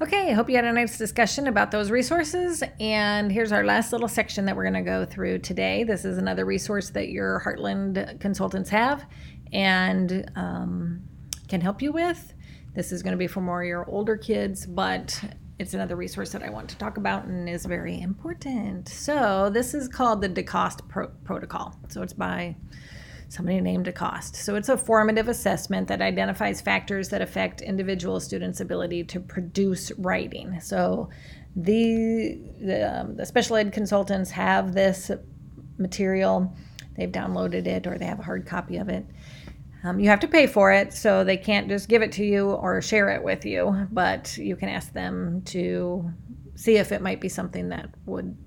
Okay, I hope you had a nice discussion about those resources. And here's our last little section that we're going to go through today. This is another resource that your Heartland consultants have and can help you with. This is going to be for more of your older kids, but it's another resource that I want to talk about and is very important. So this is called the DeCoste Protocol. So it's by somebody named DeCoste. So it's a formative assessment that identifies factors that affect individual students' ability to produce writing. So the special ed consultants have this material. They've downloaded it or they have a hard copy of it. You have to pay for it, so they can't just give it to you or share it with you, but you can ask them to see if it might be something that would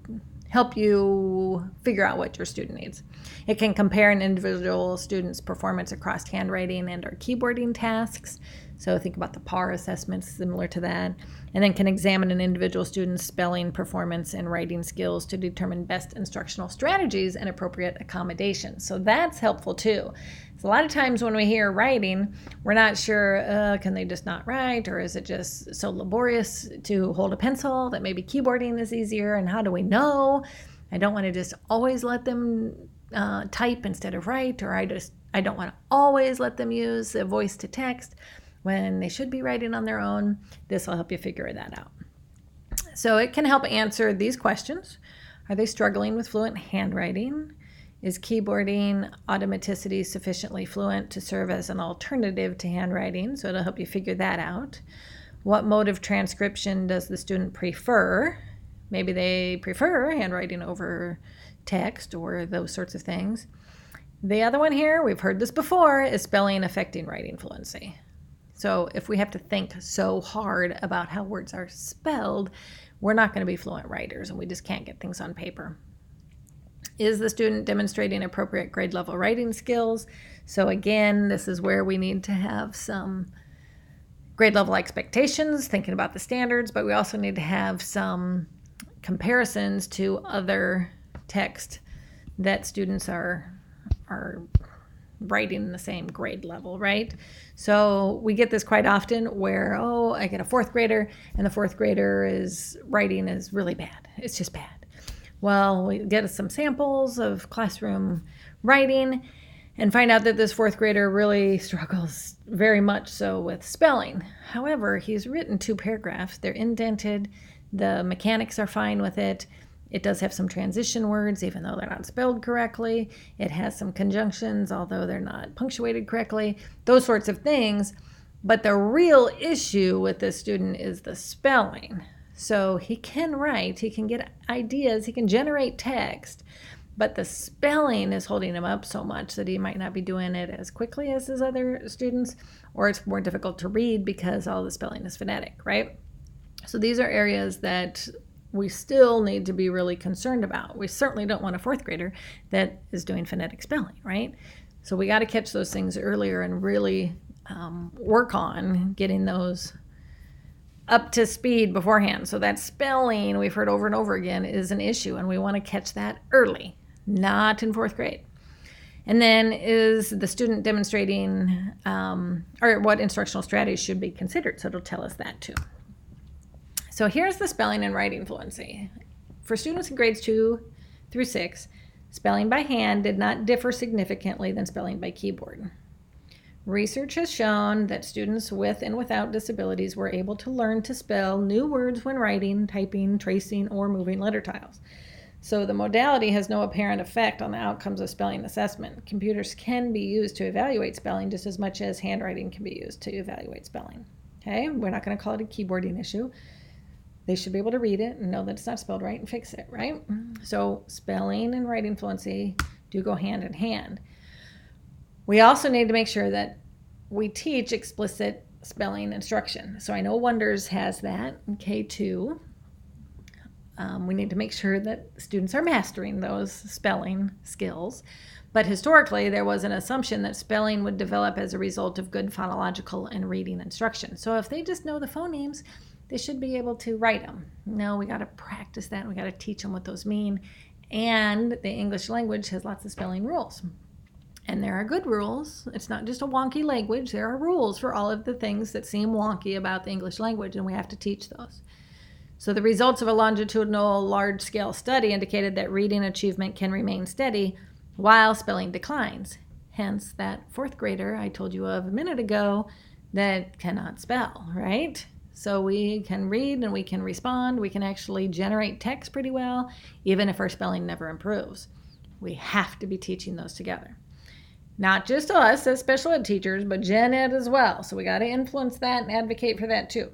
help you figure out what your student needs. It can compare an individual student's performance across handwriting and or keyboarding tasks. So think about the PAR assessments similar to that. And then can examine an individual student's spelling, performance, and writing skills to determine best instructional strategies and appropriate accommodations. So that's helpful too. So a lot of times when we hear writing, we're not sure, can they just not write? Or is it just so laborious to hold a pencil that maybe keyboarding is easier? And how do we know? I don't want to just always let them type instead of write, or I don't want to always let them use a voice to text when they should be writing on their own. This will help you figure that out. So it can help answer these questions. Are they struggling with fluent handwriting? Is keyboarding automaticity sufficiently fluent to serve as an alternative to handwriting? So it'll help you figure that out. What mode of transcription does the student prefer? Maybe they prefer handwriting over text or those sorts of things. The other one here, we've heard this before, is spelling affecting writing fluency. So if we have to think so hard about how words are spelled, we're not going to be fluent writers and we just can't get things on paper. Is the student demonstrating appropriate grade level writing skills? So again, this is where we need to have some grade level expectations, thinking about the standards, but we also need to have some comparisons to other text that students are writing in the same grade level, right? So we get this quite often where, I get a fourth grader and the fourth grader is writing is really bad. It's just bad. Well, we get some samples of classroom writing and find out that this fourth grader really struggles very much so with spelling. However, he's written 2 paragraphs. They're indented. The mechanics are fine with it. It does have some transition words, even though they're not spelled correctly. It has some conjunctions, although they're not punctuated correctly, those sorts of things. But the real issue with this student is the spelling. So he can write, he can get ideas, he can generate text, but the spelling is holding him up so much that he might not be doing it as quickly as his other students, or it's more difficult to read because all the spelling is phonetic, right? So these are areas that we still need to be really concerned about. We certainly don't want a fourth grader that is doing phonetic spelling, right? So we got to catch those things earlier and really work on getting those up to speed beforehand. So that spelling, we've heard over and over again, is an issue, and we want to catch that early, not in fourth grade. And then is the student demonstrating, or what instructional strategies should be considered? So it'll tell us that too. So here's the spelling and writing fluency. For students in grades 2 through 6, spelling by hand did not differ significantly than spelling by keyboard. Research has shown that students with and without disabilities were able to learn to spell new words when writing, typing, tracing, or moving letter tiles. So the modality has no apparent effect on the outcomes of spelling assessment. Computers can be used to evaluate spelling just as much as handwriting can be used to evaluate spelling. Okay, we're not going to call it a keyboarding issue. They should be able to read it and know that it's not spelled right and fix it, right? So spelling and writing fluency do go hand in hand. We also need to make sure that we teach explicit spelling instruction. So I know Wonders has that in K2. We need to make sure that students are mastering those spelling skills. But historically, there was an assumption that spelling would develop as a result of good phonological and reading instruction. So if they just know the phonemes, they should be able to write them. No, we got to practice that. We got to teach them what those mean. And the English language has lots of spelling rules. And there are good rules. It's not just a wonky language. There are rules for all of the things that seem wonky about the English language, and we have to teach those. So the results of a longitudinal large-scale study indicated that reading achievement can remain steady while spelling declines. Hence that fourth grader I told you of a minute ago that cannot spell, right? So we can read and we can respond. We can actually generate text pretty well, even if our spelling never improves. We have to be teaching those together. Not just us as special ed teachers, but gen ed as well. So we got to influence that and advocate for that too.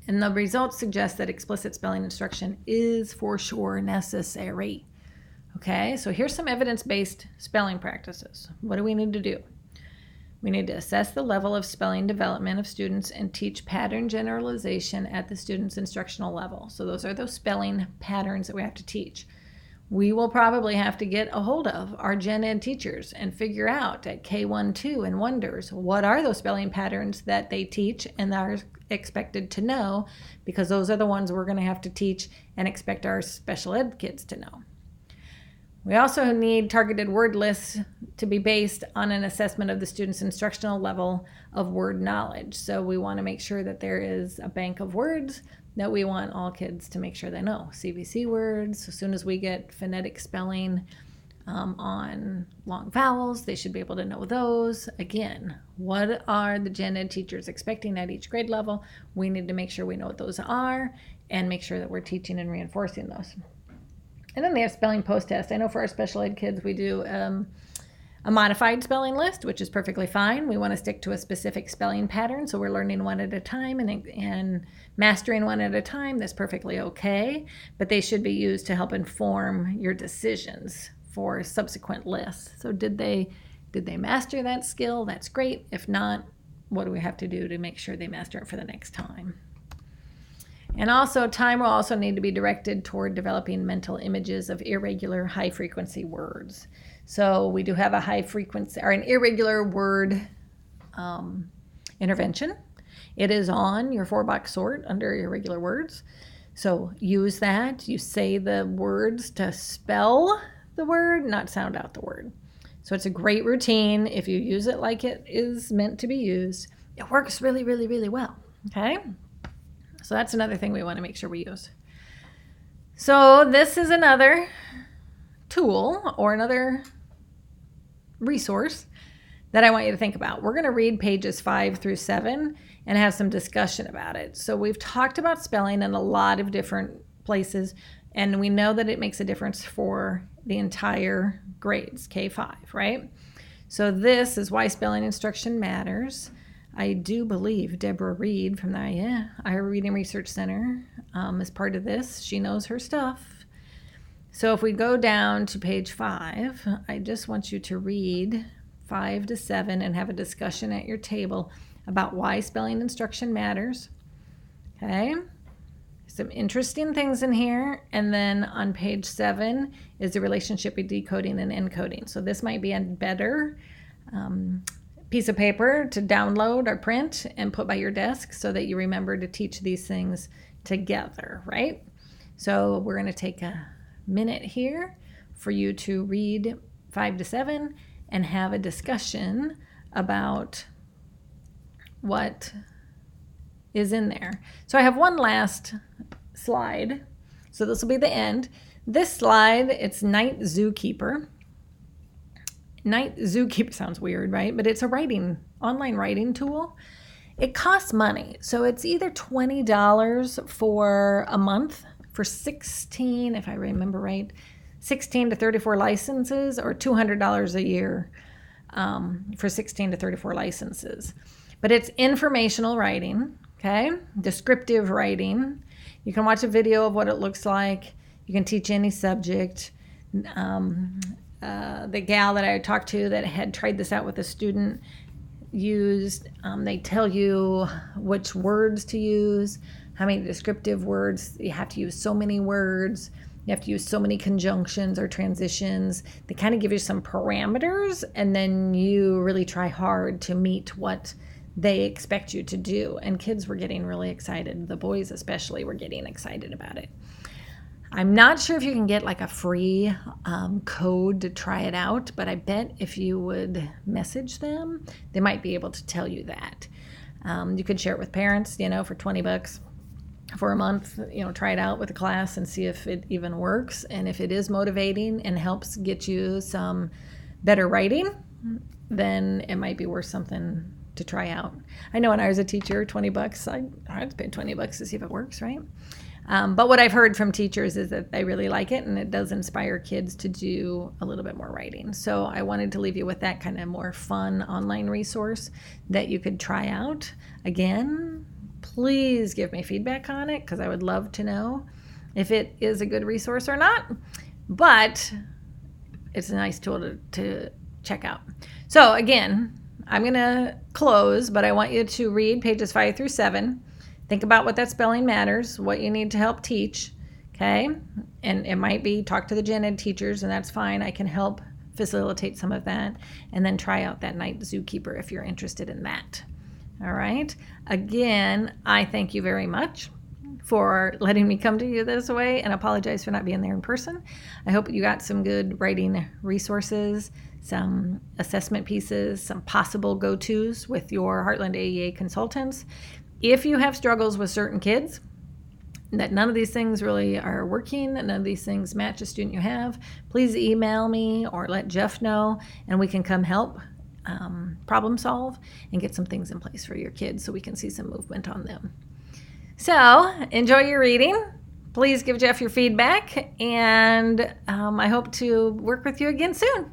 And the results suggest that explicit spelling instruction is for sure necessary. Okay, so here's some evidence-based spelling practices. What do we need to do? We need to assess the level of spelling development of students and teach pattern generalization at the student's instructional level. So those are those spelling patterns that we have to teach. We will probably have to get a hold of our gen ed teachers and figure out at K1, 2 and Wonders, what are those spelling patterns that they teach and are expected to know, because those are the ones we're going to have to teach and expect our special ed kids to know. We also need targeted word lists to be based on an assessment of the student's instructional level of word knowledge. So we want to make sure that there is a bank of words that we want all kids to make sure they know. CVC words, as soon as we get phonetic spelling on long vowels, they should be able to know those. Again, what are the gen ed teachers expecting at each grade level? We need to make sure we know what those are and make sure that we're teaching and reinforcing those. And then they have spelling post-test. I know for our special ed kids, we do a modified spelling list, which is perfectly fine. We want to stick to a specific spelling pattern, so we're learning one at a time and mastering one at a time. That's perfectly okay, but they should be used to help inform your decisions for subsequent lists. So did they master that skill? That's great. If not, what do we have to do to make sure they master it for the next time? And also, time will also need to be directed toward developing mental images of irregular, high-frequency words. So we do have a high-frequency or an irregular word intervention. It is on your 4-box sort under irregular words. So use that. You say the words to spell the word, not sound out the word. So it's a great routine. If you use it like it is meant to be used, it works really, really, really well. Okay? So that's another thing we want to make sure we use. So this is another tool or another resource that I want you to think about. We're going to read pages 5 through 7 and have some discussion about it. So we've talked about spelling in a lot of different places, and we know that it makes a difference for the entire grades, K5, right? So this is why spelling instruction matters. I do believe Deborah Reed from the Iowa Reading Research Center is part of this. She knows her stuff. So if we go down to page 5, I just want you to read 5 to 7 and have a discussion at your table about why spelling instruction matters. Okay? Some interesting things in here. And then on page 7 is the relationship with decoding and encoding. So this might be a better piece of paper to download or print and put by your desk so that you remember to teach these things together, right? So we're going to take a minute here for you to read 5 to 7 and have a discussion about what is in there. So I have one last slide. So this will be the end. This slide, it's Night Zookeeper. Night Zookeeper sounds weird, right? But it's a online writing tool. It costs money. So it's either $20 for a month for 16, if I remember right, 16 to 34 licenses, or $200 a year for 16 to 34 licenses. But it's informational writing, okay? Descriptive writing. You can watch a video of what it looks like. You can teach any subject. The gal that I talked to that had tried this out with a student used, they tell you which words to use, how many descriptive words. You have to use so many words. You have to use so many conjunctions or transitions. They kind of give you some parameters, and then you really try hard to meet what they expect you to do. And kids were getting really excited. The boys especially were getting excited about it. I'm not sure if you can get like a free code to try it out, but I bet if you would message them, they might be able to tell you that. You could share it with parents, for $20 for a month, try it out with a class and see if it even works. And if it is motivating and helps get you some better writing, then it might be worth something to try out. I know when I was a teacher, $20, I'd pay $20 to see if it works, right? But what I've heard from teachers is that they really like it, and it does inspire kids to do a little bit more writing. So I wanted to leave you with that kind of more fun online resource that you could try out. Again, please give me feedback on it, because I would love to know if it is a good resource or not. But it's a nice tool to check out. So again, I'm going to close, but I want you to read pages 5 through 7. Think about what that spelling matters, what you need to help teach, okay? And it might be talk to the gen ed teachers, and that's fine. I can help facilitate some of that. And then try out that Night Zookeeper if you're interested in that. All right? Again, I thank you very much for letting me come to you this way, and apologize for not being there in person. I hope you got some good writing resources, some assessment pieces, some possible go-tos with your Heartland AEA consultants. If you have struggles with certain kids, that none of these things really are working, none of these things match a student you have, please email me or let Jeff know, and we can come help problem solve and get some things in place for your kids so we can see some movement on them. So enjoy your reading. Please give Jeff your feedback, and I hope to work with you again soon.